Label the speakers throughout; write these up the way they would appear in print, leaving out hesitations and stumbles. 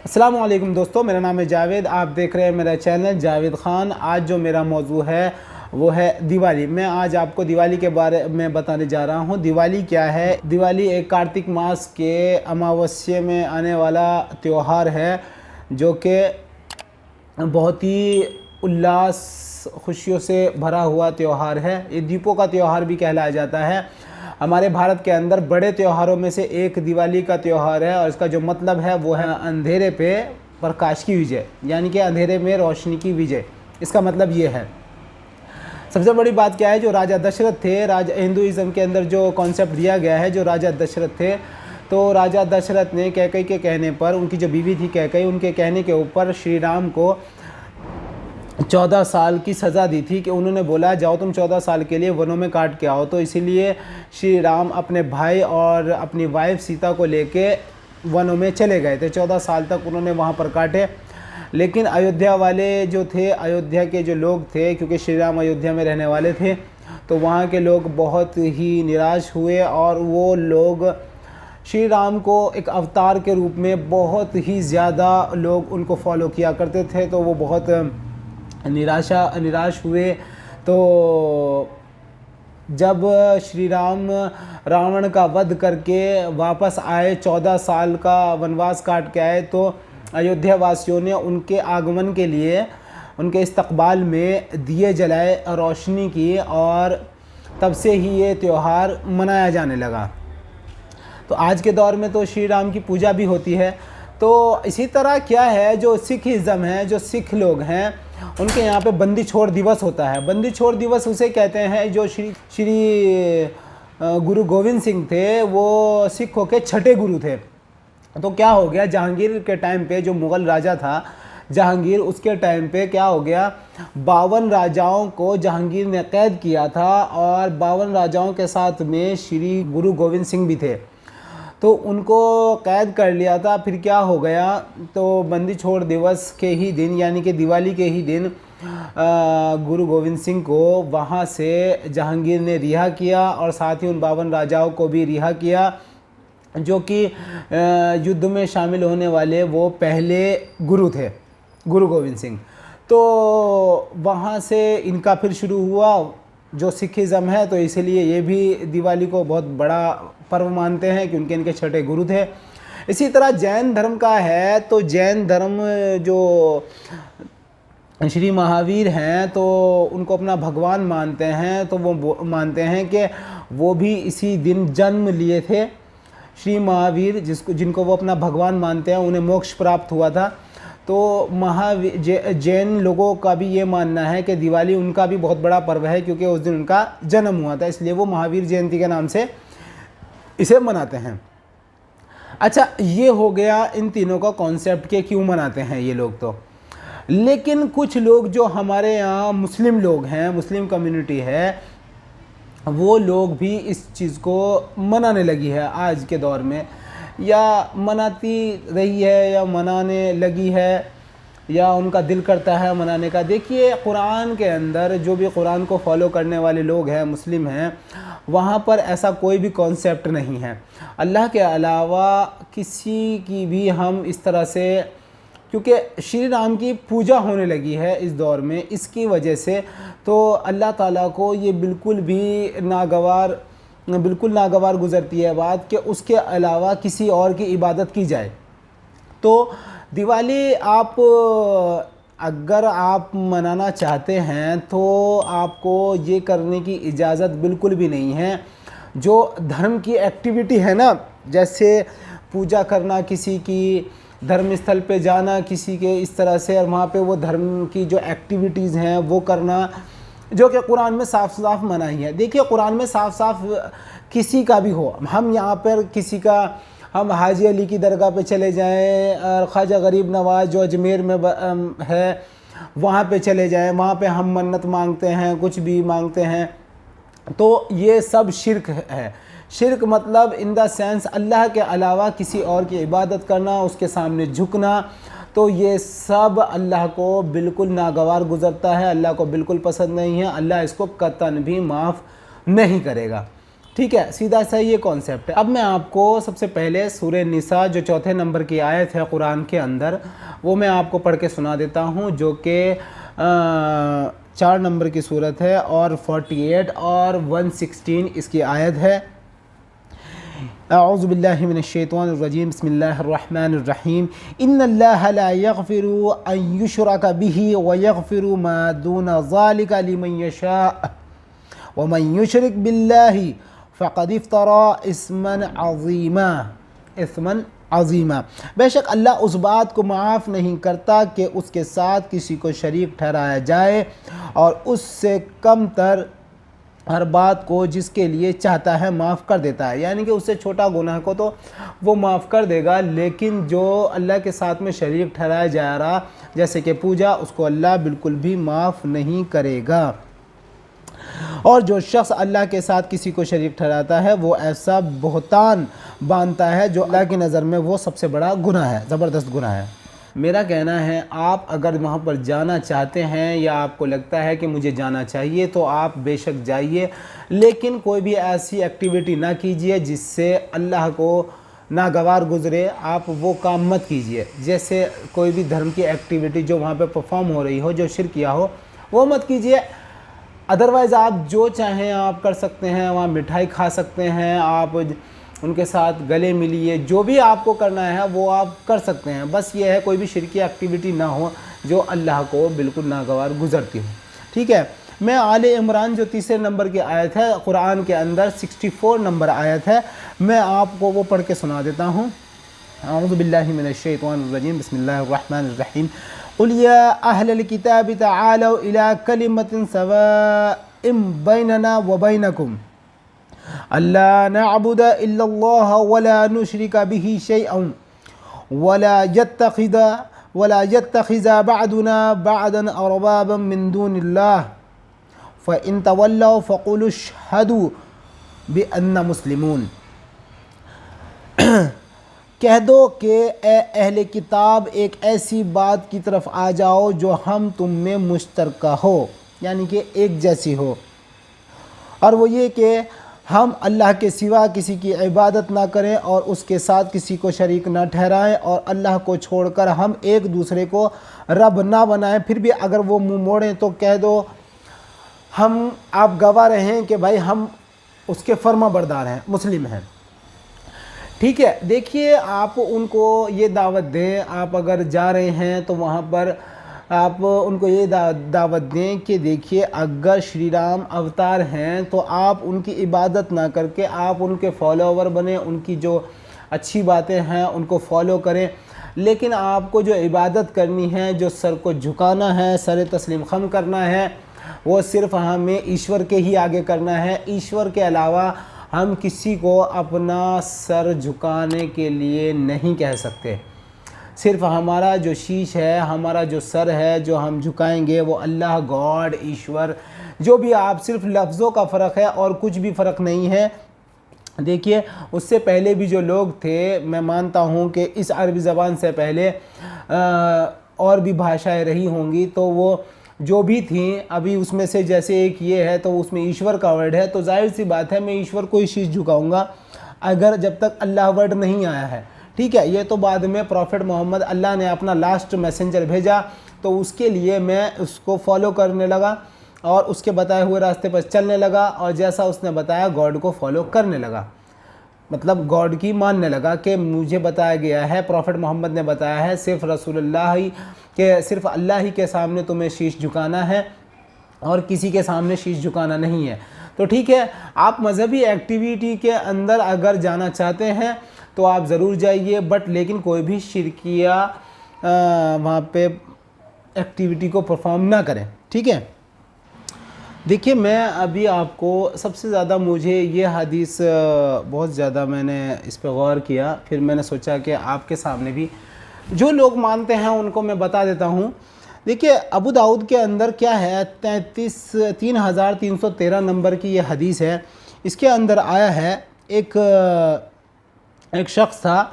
Speaker 1: अस्सलाम वालेकुम दोस्तों, मेरा नाम है जावेद। आप देख रहे हैं मेरा चैनल जावेद ख़ान। आज जो मेरा मौजू है वो है दिवाली। मैं आज आपको दिवाली के बारे में बताने जा रहा हूँ। दिवाली क्या है? दिवाली एक कार्तिक मास के अमावस्या में आने वाला त्यौहार है, जो कि बहुत ही उल्लास खुशियों से भरा हुआ त्यौहार है। ये दीपों का त्यौहार भी कहलाया जाता है। हमारे भारत के अंदर बड़े त्योहारों में से एक दिवाली का त्यौहार है, और इसका जो मतलब है वो है अंधेरे पे प्रकाश की विजय, यानी कि अंधेरे में रोशनी की विजय। इसका मतलब ये है। सबसे बड़ी बात क्या है, जो राजा दशरथ थे, हिंदुइज़्म के अंदर जो कॉन्सेप्ट दिया गया है, जो राजा दशरथ थे, तो राजा दशरथ ने कैकई के कहने पर, उनकी जो बीवी थी कैकई, उनके कहने के ऊपर श्री राम को 14 साल की सज़ा दी थी। कि उन्होंने बोला जाओ तुम 14 साल के लिए वनों में काट के आओ। तो इसीलिए श्री राम अपने भाई और अपनी वाइफ सीता को लेके वनों में चले गए थे। 14 साल तक उन्होंने वहाँ पर काटे। लेकिन अयोध्या वाले जो थे, अयोध्या के जो लोग थे, क्योंकि श्री राम अयोध्या में रहने वाले थे, तो वहाँ के लोग बहुत ही निराश हुए, और वो लोग श्री राम को एक अवतार के रूप में बहुत ही ज़्यादा लोग उनको फॉलो किया करते थे। तो वो बहुत निराश हुए। तो जब श्री राम रावण का वध करके वापस आए, 14 साल का वनवास काट के आए, तो अयोध्या वासियों ने उनके आगमन के लिए, उनके इस्तकबाल में दिए जलाए, रोशनी की, और तब से ही ये त्यौहार मनाया जाने लगा। तो आज के दौर में तो श्री राम की पूजा भी होती है। तो इसी तरह क्या है, जो सिखिज़म है, जो सिख लोग हैं, उनके यहाँ पे बंदी छोड़ दिवस होता है। बंदी छोड़ दिवस उसे कहते हैं। जो श्री गुरु गोविंद सिंह थे, वो सिखों के छठे गुरु थे। तो क्या हो गया, जहांगीर के टाइम पे, जो मुग़ल राजा था जहांगीर, उसके टाइम पे क्या हो गया, 52 राजाओं को जहांगीर ने कैद किया था, और 52 राजाओं के साथ में श्री गुरु गोविंद सिंह भी थे। तो उनको कैद कर लिया था। फिर क्या हो गया, तो बंदी छोड़ दिवस के ही दिन, यानी कि दिवाली के ही दिन, गुरु गोविंद सिंह को वहाँ से जहांगीर ने रिहा किया, और साथ ही उन 52 राजाओं को भी रिहा किया, जो कि युद्ध में शामिल होने वाले वो पहले गुरु थे, गुरु गोविंद सिंह। तो वहाँ से इनका फिर शुरू हुआ जो सिखिज़म है। तो इसलिए ये भी दिवाली को बहुत बड़ा पर्व मानते हैं, क्योंकि इनके छठे गुरु थे। इसी तरह जैन धर्म का है। तो जैन धर्म जो श्री महावीर हैं, तो उनको अपना भगवान मानते हैं। तो वो मानते हैं कि वो भी इसी दिन जन्म लिए थे। श्री महावीर, जिनको वो अपना भगवान मानते हैं, उन्हें मोक्ष प्राप्त हुआ था। तो जैन लोगों का भी ये मानना है कि दिवाली उनका भी बहुत बड़ा पर्व है, क्योंकि उस दिन उनका जन्म हुआ था, इसलिए वो महावीर जयंती के नाम से इसे मनाते हैं। अच्छा, ये हो गया इन तीनों का कॉन्सेप्ट के क्यों मनाते हैं ये लोग। तो लेकिन कुछ लोग जो हमारे यहाँ मुस्लिम लोग हैं, मुस्लिम कम्युनिटी है, वो लोग भी इस चीज़ को मनाने लगी है आज के दौर में, या मनाती रही है, या मनाने लगी है, या उनका दिल करता है मनाने का। देखिए, कुरान के अंदर जो भी कुरान को फॉलो करने वाले लोग हैं, मुस्लिम हैं, वहाँ पर ऐसा कोई भी कॉन्सेप्ट नहीं है अल्लाह के अलावा किसी की भी हम इस तरह से, क्योंकि श्री राम की पूजा होने लगी है इस दौर में, इसकी वजह से तो अल्लाह ताला को ये बिल्कुल नागवार गुज़रती है बात कि उसके अलावा किसी और की इबादत की जाए। तो दिवाली अगर आप मनाना चाहते हैं तो आपको ये करने की इजाज़त बिल्कुल भी नहीं है। जो धर्म की एक्टिविटी है ना, जैसे पूजा करना, किसी की धर्म स्थल पे जाना किसी के, इस तरह से, और वहाँ पे वो धर्म की जो एक्टिविटीज़ हैं वो करना, जो कि कुरान में साफ साफ मनाही है। देखिए, कुरान में साफ साफ किसी का भी हो, हम यहाँ पर किसी का, हम हाजी अली की दरगाह पे चले जाएं, और ख्वाजा गरीब नवाज जो अजमेर में है वहाँ पे चले जाएं, वहाँ पे हम मन्नत मांगते हैं, कुछ भी मांगते हैं, तो ये सब शिर्क है। शिर्क मतलब इन द सेंस अल्लाह के अलावा किसी और की इबादत करना, उसके सामने झुकना। तो ये सब अल्लाह को बिल्कुल नागवार गुज़रता है, अल्लाह को बिल्कुल पसंद नहीं है, अल्लाह इसको कतन भी माफ़ नहीं करेगा। ठीक है, सीधा सा ये कॉन्सेप्ट है। अब मैं आपको सबसे पहले सूरह निसा जो चौथे नंबर की आयत है कुरान के अंदर, वो मैं आपको पढ़ के सुना देता हूँ, जो कि 4 नंबर की सूरत है और 48 और 116 इसकी आयत है। अऊज़ु बिल्लाहि मिनश शैतानिर रजीम, बिस्मिल्लाहिर रहमानिर रहीम। इन्नल्लाहा ला यग़फ़िरु अन युशरका बिही व यग़फ़िरु मा दूना ज़ालिका लिमन यशा व मन युशरिक बिल्लाहि फ़क़द इफ़्तरा इस्मन अज़ीमा। बेशक अल्लाह उस बात को माफ़ नहीं करता कि उसके साथ किसी को शरीक ठहराया जाए, और उससे कम तर हर बात को जिसके लिए चाहता है माफ़ कर देता है। यानी कि उससे छोटा गुनाह को तो वो माफ़ कर देगा, लेकिन जो अल्लाह के साथ में शरीक ठहराया जा रहा जैसे कि पूजा, उसको अल्लाह बिल्कुल भी माफ़ नहीं करेगा। और जो शख्स अल्लाह के साथ किसी को शरीक ठहराता है वो ऐसा बहुतान बांधता है जो अल्लाह की नज़र में वो सबसे बड़ा गुनाह है, ज़बरदस्त गुनाह है। मेरा कहना है, आप अगर वहाँ पर जाना चाहते हैं या आपको लगता है कि मुझे जाना चाहिए तो आप बेशक जाइए, लेकिन कोई भी ऐसी एक्टिविटी ना कीजिए जिससे अल्लाह को नागवार गुज़रे। आप वो काम मत कीजिए, जैसे कोई भी धर्म की एक्टिविटी जो वहाँ पे परफॉर्म हो रही हो, जो शिरकिया हो, वो मत कीजिए। अदरवाइज़ आप जो चाहें आप कर सकते हैं, वहाँ मिठाई खा सकते हैं, आप उनके साथ गले मिलिए, जो भी आपको करना है वो आप कर सकते हैं। बस ये है कोई भी शिरकी एक्टिविटी ना हो जो अल्लाह को बिल्कुल नागवार गुज़रती हो। ठीक है, मैं आले इमरान जो 3 नंबर की आयत है कुरान के अंदर 64 नंबर आयत है, मैं आपको वो पढ़ के सुना देता हूँ। अऊज़ु बिल्लाहि मिनश शैतानिर रजीम, बिस्मिल्लाहिर रहमानिर रहीम। क़ुल या अहलल किताबि तआलौ इला कलिमतिन सवाइम बैनना व बैनकुम अल्ला नअबुदा इल्लल्लाह वला नुशरिका बिही शैअन वला यत्तखिज़ा बअदुना बअदन अरबाबन मिन दूनिल्लाह फ़इन तवल्लौ फ़क़ुलु अशहदू बिअन्ना मुस्लिमून। कह दो कि ए अहले किताब, एक ऐसी बात की तरफ आ जाओ जो हम तुम में मुश्तरका हो, यानी कि एक जैसी हो, और वो ये कि हम अल्लाह के सिवा किसी की इबादत ना करें और उसके साथ किसी को शरीक ना ठहराएं, और अल्लाह को छोड़कर हम एक दूसरे को रब ना बनाएं। फिर भी अगर वो मुँह मोड़ें तो कह दो आप गवाह रहें कि भाई हम उसके फर्मा बरदार हैं, मुस्लिम हैं। ठीक है, देखिए आप उनको ये दावत दें, आप अगर जा रहे हैं तो वहाँ पर आप उनको ये दावत दें कि देखिए अगर श्री राम अवतार हैं तो आप उनकी इबादत ना करके आप उनके फॉलोवर बने, उनकी जो अच्छी बातें हैं उनको फॉलो करें। लेकिन आपको जो इबादत करनी है, जो सर को झुकाना है, सर तस्लीम खम करना है, वो सिर्फ़ हमें ईश्वर के ही आगे करना है। ईश्वर के अलावा हम किसी को अपना सर झुकाने के लिए नहीं कह सकते। सिर्फ हमारा जो शीश है, हमारा जो सर है, जो हम झुकाएंगे वो अल्लाह, गॉड, ईश्वर, जो भी आप, सिर्फ लफ्ज़ों का फ़र्क है और कुछ भी फ़र्क नहीं है। देखिए उससे पहले भी जो लोग थे, मैं मानता हूँ कि इस अरबी ज़बान से पहले और भी भाषाएं रही होंगी, तो वो जो भी थी, अभी उसमें से जैसे एक ये है तो उसमें ईश्वर का वर्ड है, तो जाहिर सी बात है मैं ईश्वर को ही शीश झुकाऊंगा अगर जब तक अल्लाह वर्ड नहीं आया है। ठीक है, ये तो बाद में प्रॉफिट मोहम्मद, अल्लाह ने अपना लास्ट मैसेंजर भेजा तो उसके लिए मैं उसको फॉलो करने लगा और उसके बताए हुए रास्ते पर चलने लगा, और जैसा उसने बताया गॉड को फॉलो करने लगा, मतलब गॉड की मानने लगा कि मुझे बताया गया है, प्रॉफिट मोहम्मद ने बताया है सिर्फ़ रसूलुल्लाह ही के, सिर्फ़ अल्लाह ही के सामने तुम्हें शीश झुकाना है और किसी के सामने शीश झुकाना नहीं है। तो ठीक है, आप मज़हबी एक्टिविटी के अंदर अगर जाना चाहते हैं तो आप ज़रूर जाइए, बट लेकिन कोई भी शिरकिया वहाँ पे एक्टिविटी को परफॉर्म ना करें। ठीक है, देखिए मैं अभी आपको सबसे ज़्यादा, मुझे ये हदीस बहुत ज़्यादा मैंने इस पर गौर किया, फिर मैंने सोचा कि आपके सामने भी जो लोग मानते हैं उनको मैं बता देता हूँ। देखिए अबू दाऊद के अंदर क्या है, 3313 नंबर की ये हदीस है। इसके अंदर आया है एक शख्स था,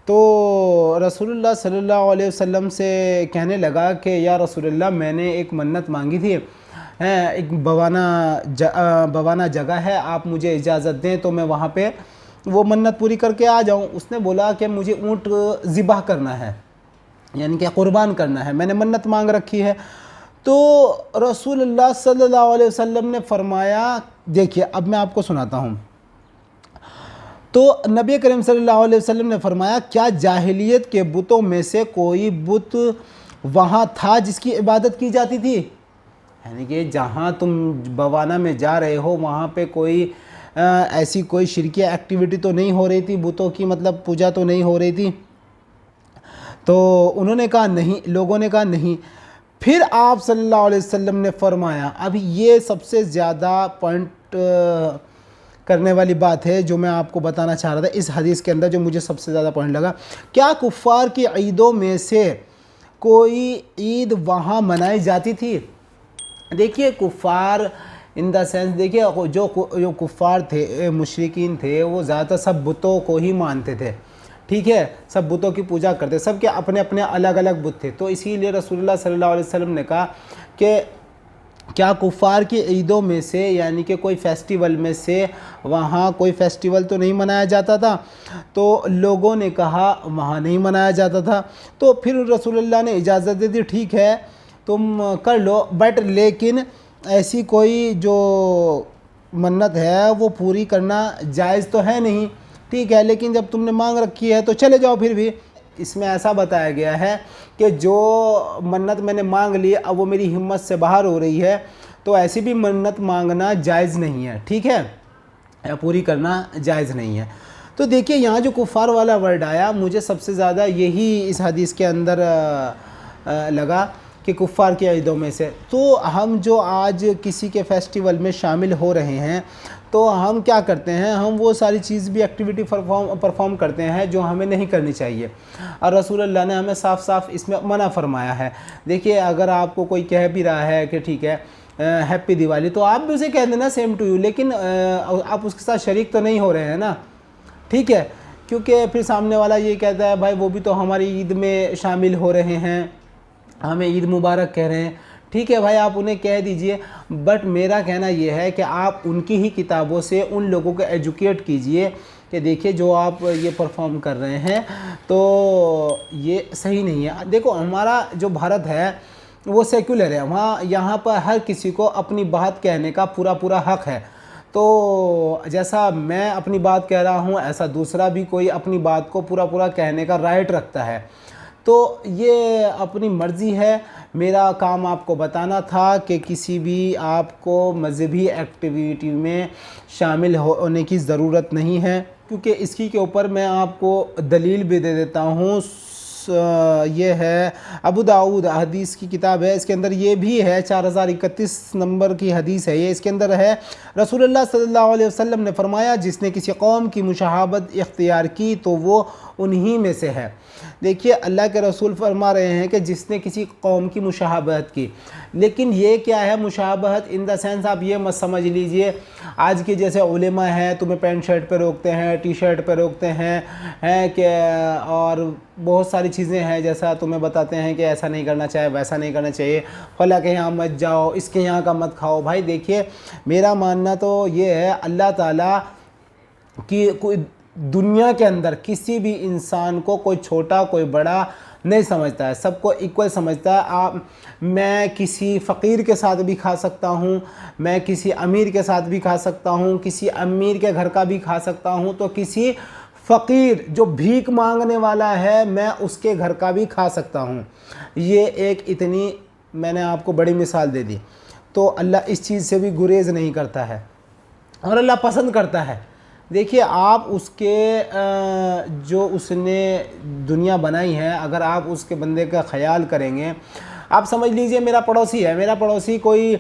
Speaker 1: तो रसूलुल्लाह सल्लल्लाहु अलैहि वसल्लम से कहने लगा कि या रसूलुल्लाह, मैंने एक मन्नत मांगी थी हैं, एक बवाना जगह है, आप मुझे इजाज़त दें तो मैं वहाँ पे वो मन्नत पूरी करके आ जाऊँ। उसने बोला कि मुझे ऊँट ज़िबह करना है, यानी कि क़ुरबान करना है, मैंने मन्नत मांग रखी है। तो रसूलुल्लाह सल्लल्लाहु अलैहि वसल्लम ने फरमाया, देखिए अब मैं आपको सुनाता हूँ। तो नबी करीम सल्लल्लाहु अलैहि वसल्लम ने फरमाया, क्या जाहिलियत के बुतों में से कोई बुत वहाँ था जिसकी इबादत की जाती थी? यानी कि जहाँ तुम बवाना में जा रहे हो वहाँ पे कोई ऐसी कोई शिरकिया एक्टिविटी तो नहीं हो रही थी, बुतों की मतलब पूजा तो नहीं हो रही थी? तो उन्होंने कहा नहीं, लोगों ने कहा नहीं। फिर आप सल्लल्लाहु अलैहि वसल्लम ने फरमाया, अभी ये सबसे ज़्यादा पॉइंट करने वाली बात है जो मैं आपको बताना चाह रहा था इस हदीस के अंदर, जो मुझे सबसे ज़्यादा पॉइंट लगा। क्या कुफ़ार की ईदों में से कोई ईद वहाँ मनाई जाती थी? देखिए कुफ़ार इन द सेंस, देखिए जो कुफ़ार थे, मुशरिकीन थे, वो ज़्यादातर सब बुतों को ही मानते थे, ठीक है, सब बुतों की पूजा करते, सब के अपने अपने अलग अलग बुत थे। तो इसीलिए रसूलुल्लाह सल्लल्लाहु अलैहि वसल्लम ने कहा कि क्या कुफ़ार की ईदों में से, यानी कि कोई फेस्टिवल में से वहाँ कोई फेस्टिवल तो नहीं मनाया जाता था? तो लोगों ने कहा वहाँ नहीं मनाया जाता था। तो फिर रसूलुल्लाह ने इजाज़त दे दी, ठीक है तुम कर लो, बट लेकिन ऐसी कोई जो मन्नत है वो पूरी करना जायज़ तो है नहीं, ठीक है, लेकिन जब तुमने मांग रखी है तो चले जाओ। फिर भी इसमें ऐसा बताया गया है कि जो मन्नत मैंने मांग ली अब वो मेरी हिम्मत से बाहर हो रही है, तो ऐसी भी मन्नत मांगना जायज़ नहीं है, ठीक है, या पूरी करना जायज़ नहीं है। तो देखिए यहाँ जो कुफ़ार वाला वर्ड आया, मुझे सबसे ज़्यादा यही इस हदीस के अंदर लगा कि कुफ़ार की ईदों में से। तो हम जो आज किसी के फेस्टिवल में शामिल हो रहे हैं, तो हम क्या करते हैं, हम वो सारी चीज़ भी एक्टिविटी परफॉर्म करते हैं जो हमें नहीं करनी चाहिए, और रसूलुल्लाह ने हमें साफ़ साफ़ इसमें मना फरमाया है। देखिए अगर आपको कोई कह भी रहा है कि ठीक है हैप्पी दिवाली, तो आप भी उसे कह देना सेम टू यू, लेकिन आप उसके साथ शरीक तो नहीं हो रहे हैं ना, ठीक है, क्योंकि फिर सामने वाला ये कहता है भाई वो भी तो हमारी ईद में शामिल हो रहे हैं, हमें ईद मुबारक कह रहे हैं, ठीक है भाई आप उन्हें कह दीजिए, बट मेरा कहना यह है कि आप उनकी ही किताबों से उन लोगों को एजुकेट कीजिए कि देखिए जो आप ये परफॉर्म कर रहे हैं तो ये सही नहीं है। देखो हमारा जो भारत है वो सेक्युलर है, वहाँ यहाँ पर हर किसी को अपनी बात कहने का पूरा पूरा हक है। तो जैसा मैं अपनी बात कह रहा हूँ ऐसा दूसरा भी कोई अपनी बात को पूरा पूरा कहने का राइट रखता है। तो ये अपनी मर्ज़ी है, मेरा काम आपको बताना था कि किसी भी आपको मज़हबी एक्टिविटी में शामिल होने की ज़रूरत नहीं है, क्योंकि इसकी के ऊपर मैं आपको दलील भी दे देता हूँ। ये है अबू दाऊद हदीस की किताब है, इसके अंदर ये भी है 4031 नंबर की हदीस है ये, इसके अंदर है रसूलुल्लाह सल्लल्लाहु अलैहि वसल्लम ने फरमाया, जिसने किसी कौम की मुशाहबत इख्तियार की तो वो उन्हीं में से है। देखिए अल्लाह के रसूल फरमा रहे हैं कि जिसने किसी कौम की मुशाहबत की, लेकिन ये क्या है मुशाहबत इन द सेंस, आप ये मत समझ लीजिए आज के जैसे उलेमा हैं तुम्हें पैंट शर्ट पे रोकते हैं, टी शर्ट पे रोकते हैं कि और बहुत सारी चीज़ें हैं जैसा तुम्हें बताते हैं कि ऐसा नहीं करना चाहिए, वैसा नहीं करना चाहिए, फला के यहाँ मत जाओ, इसके यहाँ का मत खाओ। भाई देखिए मेरा मानना तो ये है अल्लाह ताला की कोई दुनिया के अंदर किसी भी इंसान को कोई छोटा कोई बड़ा नहीं समझता है, सबको इक्वल समझता है। मैं किसी फ़कीर के साथ भी खा सकता हूँ, मैं किसी अमीर के साथ भी खा सकता हूँ, किसी अमीर के घर का भी खा सकता हूँ, तो किसी फ़कीर जो भीख मांगने वाला है मैं उसके घर का भी खा सकता हूँ। ये एक इतनी मैंने आपको बड़ी मिसाल दे दी। तो अल्लाह इस चीज़ से भी गुरेज़ नहीं करता है और अल्लाह पसंद करता है। देखिए आप उसके जो उसने दुनिया बनाई है, अगर आप उसके बंदे का ख्याल करेंगे, आप समझ लीजिए मेरा पड़ोसी है, मेरा पड़ोसी कोई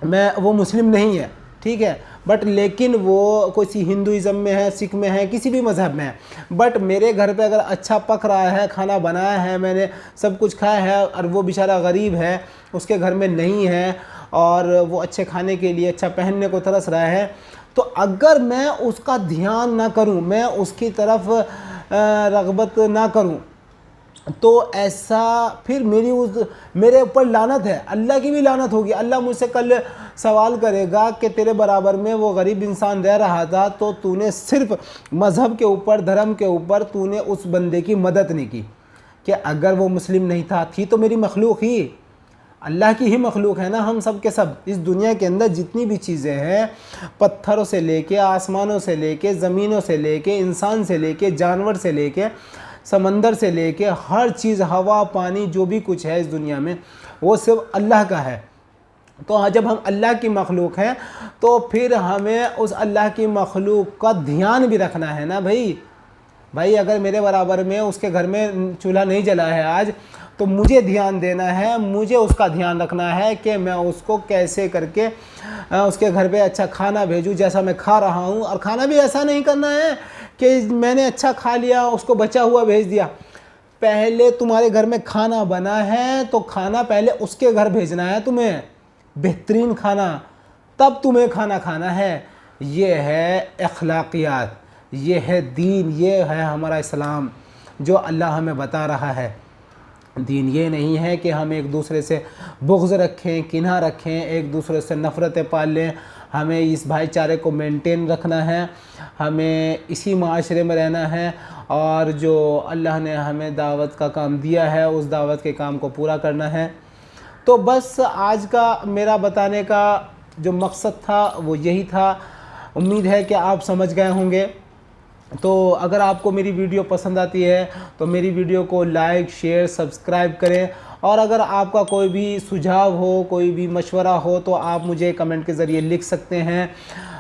Speaker 1: वो मुस्लिम नहीं है, ठीक है, बट लेकिन वो कोई हिंदुइज़म में है, सिख में है, किसी भी मज़हब में है, बट मेरे घर पे अगर अच्छा पक रहा है, खाना बनाया है, मैंने सब कुछ खाया है, और वो बेचारा गरीब है, उसके घर में नहीं है और वो अच्छे खाने के लिए अच्छा पहनने को तरस रहा है, तो अगर मैं उसका ध्यान ना करूं, मैं उसकी तरफ रग़बत ना करूं, तो ऐसा फिर मेरे ऊपर लानत है, अल्लाह की भी लानत होगी। अल्लाह मुझसे कल सवाल करेगा कि तेरे बराबर में वो गरीब इंसान रह रहा था, तो तूने सिर्फ मज़हब के ऊपर, धर्म के ऊपर तूने उस बंदे की मदद नहीं की। कि अगर वो मुस्लिम नहीं था, थी तो मेरी मखलूक ही, अल्लाह की ही मखलूक है ना हम सब के सब। इस दुनिया के अंदर जितनी भी चीज़ें हैं, पत्थरों से लेके, आसमानों से लेके, ज़मीनों से लेके, इंसान से लेके, जानवर से लेके, समंदर से लेके, हर चीज़, हवा पानी जो भी कुछ है इस दुनिया में, वो सिर्फ अल्लाह का है। तो जब हम अल्लाह की मखलूक हैं तो फिर हमें उस अल्लाह की मखलूक का ध्यान भी रखना है ना भाई अगर मेरे बराबर में उसके घर में चूल्हा नहीं जला है आज, तो मुझे ध्यान देना है, मुझे उसका ध्यान रखना है कि मैं उसको कैसे करके उसके घर पे अच्छा खाना भेजूँ जैसा मैं खा रहा हूँ। और खाना भी ऐसा नहीं करना है कि मैंने अच्छा खा लिया उसको बचा हुआ भेज दिया। पहले तुम्हारे घर में खाना बना है तो खाना पहले उसके घर भेजना है तुम्हें, बेहतरीन खाना, तब तुम्हें खाना खाना है। ये है अखलाकियात, ये है दीन, ये है हमारा इस्लाम जो अल्लाह हमें बता रहा है। दीन ये नहीं है कि हम एक दूसरे से बुग़्ज़ रखें, किन्हा रखें, एक दूसरे से नफ़रतें पाल लें। हमें इस भाईचारे को मेंटेन रखना है, हमें इसी माशरे में रहना है, और जो अल्लाह ने हमें दावत का काम दिया है उस दावत के काम को पूरा करना है। तो बस आज का मेरा बताने का जो मकसद था वो यही था। उम्मीद है कि आप समझ गए होंगे। तो अगर आपको मेरी वीडियो पसंद आती है तो मेरी वीडियो को लाइक, शेयर, सब्सक्राइब करें। और अगर आपका कोई भी सुझाव हो, कोई भी मशवरा हो, तो आप मुझे कमेंट के ज़रिए लिख सकते हैं,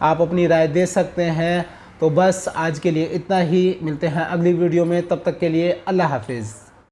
Speaker 1: आप अपनी राय दे सकते हैं। तो बस आज के लिए इतना ही, मिलते हैं अगली वीडियो में, तब तक के लिए अल्लाह हाफिज़।